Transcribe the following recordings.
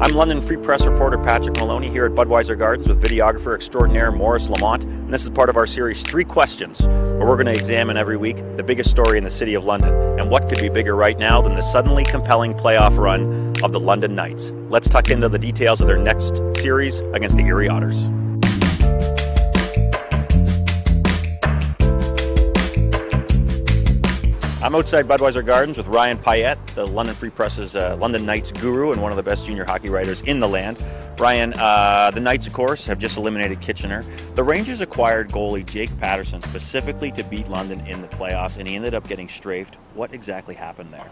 I'm London Free Press reporter Patrick Maloney here at Budweiser Gardens with videographer extraordinaire Maurice Lamont, and this is part of our series 3 Questions, where we're going to examine every week the biggest story in the city of London. And what could be bigger right now than the suddenly compelling playoff run of the London Knights? Let's tuck into the details of their next series against the Erie Otters. I'm outside Budweiser Gardens with Ryan Payette, the London Free Press's London Knights guru and one of the best junior hockey writers in the land. Ryan, the Knights, of course, have just eliminated Kitchener. The Rangers acquired goalie Jake Patterson specifically to beat London in the playoffs, and he ended up getting strafed. What exactly happened there?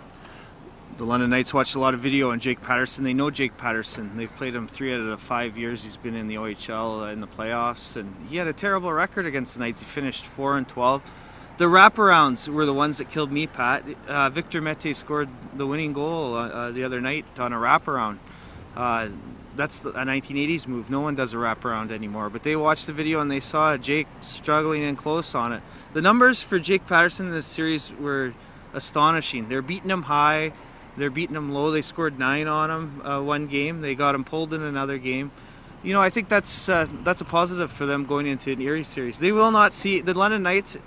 The London Knights watched a lot of video on Jake Patterson. They know Jake Patterson. They've played him 3 out of the 5 years he's been in the OHL in the playoffs, and he had a terrible record against the Knights. He finished 4-12. The wraparounds were the ones that killed me, Pat. Victor Mete scored the winning goal the other night on a wraparound. That's a 1980s move. No one does a wraparound anymore. But they watched the video and they saw Jake struggling in close on it. The numbers for Jake Patterson in this series were astonishing. They're beating him high. They're beating him low. They scored 9 on him one game. They got him pulled in another game. You know, I think that's a positive for them going into an Erie series. They will not see the London Knights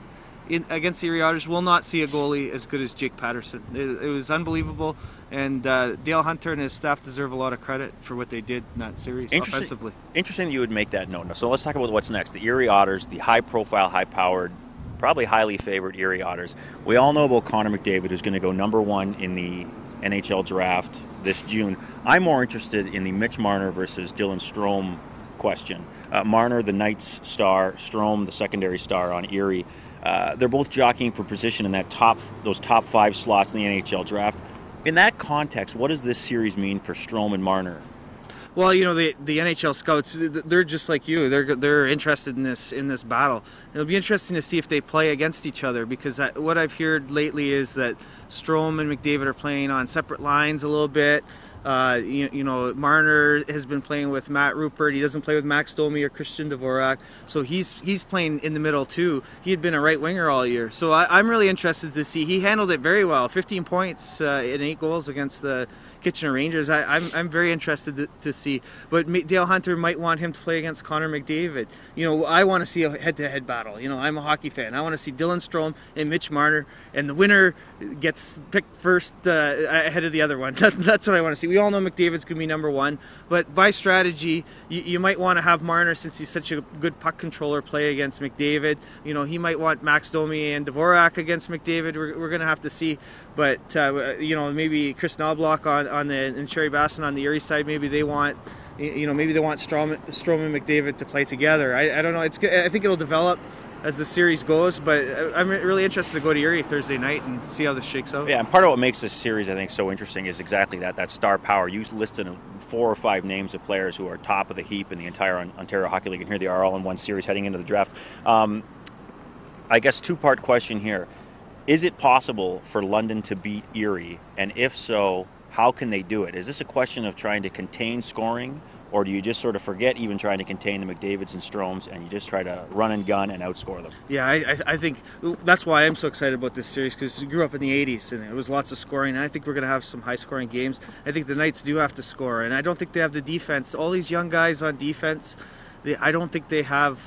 against the Erie Otters will not see a goalie as good as Jake Patterson. It was unbelievable, and Dale Hunter and his staff deserve a lot of credit for what they did in that series offensively. Interesting you would make that note. So let's talk about what's next. The Erie Otters, the high-profile, high-powered, probably highly favored Erie Otters. We all know about Connor McDavid, who's going to go #1 in the NHL draft this June. I'm more interested in the Mitch Marner versus Dylan Strome question. Marner, the Knights star, Strome, the secondary star on Erie. They're both jockeying for position in those top 5 slots in the NHL draft. In that context, what does this series mean for Strome and Marner? Well, you know, the NHL scouts, they're just like you. They're interested in this battle. It'll be interesting to see if they play against each other, because what I've heard lately is that Strome and McDavid are playing on separate lines a little bit. You know, Marner has been playing with Matt Rupert. He doesn't play with Max Domi or Christian Dvorak, so he's playing in the middle too. He had been a right winger all year, so I'm really interested to see. He handled it very well. 15 points and 8 goals against the Kitchener Rangers. I'm very interested to see. But Dale Hunter might want him to play against Connor McDavid. You know, I want to see a head-to-head battle. You know, I'm a hockey fan. I want to see Dylan Strome and Mitch Marner, and the winner gets picked first ahead of the other one. That's what I want to see. We all know McDavid's going to be #1, but by strategy, you might want to have Marner, since he's such a good puck controller, play against McDavid. You know, he might want Max Domi and Dvorak against McDavid. We're going to have to see. But you know, maybe Chris Knobloch and Sherry Basson on the Erie side, maybe they want, you know, maybe they want Strome and McDavid to play together. I don't know. I think it'll develop as the series goes, but I'm really interested to go to Erie Thursday night and see how this shakes out. Yeah, and part of what makes this series, I think, so interesting is exactly that star power. You listed 4 or 5 names of players who are top of the heap in the entire Ontario Hockey League, and here they are all in one series heading into the draft. I guess 2-part question here. Is it possible for London to beat Erie, and if so, how can they do it? Is this a question of trying to contain scoring, or do you just sort of forget even trying to contain the McDavids and Stromes and you just try to run and gun and outscore them? Yeah, I think that's why I'm so excited about this series, because we grew up in the 80s and it was lots of scoring, and I think we're going to have some high-scoring games. I think the Knights do have to score, and I don't think they have the defense. All these young guys on defense, I don't think they have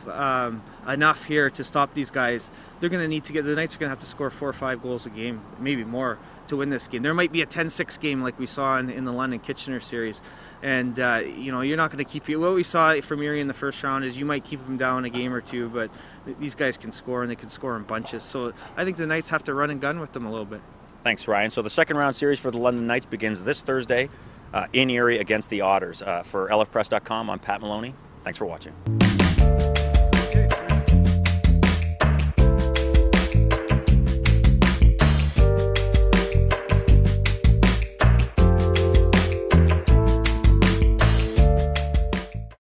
enough here to stop these guys. They're going to need to the Knights are going to have to score 4 or 5 goals a game, maybe more, to win this game. There might be a 10-6 game like we saw in the London Kitchener series, and you know, you're not going to keep what we saw from Erie in the first round is you might keep them down a game or 2, but these guys can score, and they can score in bunches. So I think the Knights have to run and gun with them a little bit. Thanks, Ryan. So the second round series for the London Knights begins this Thursday in Erie against the Otters. For LFpress.com, I'm Pat Maloney. Thanks for watching.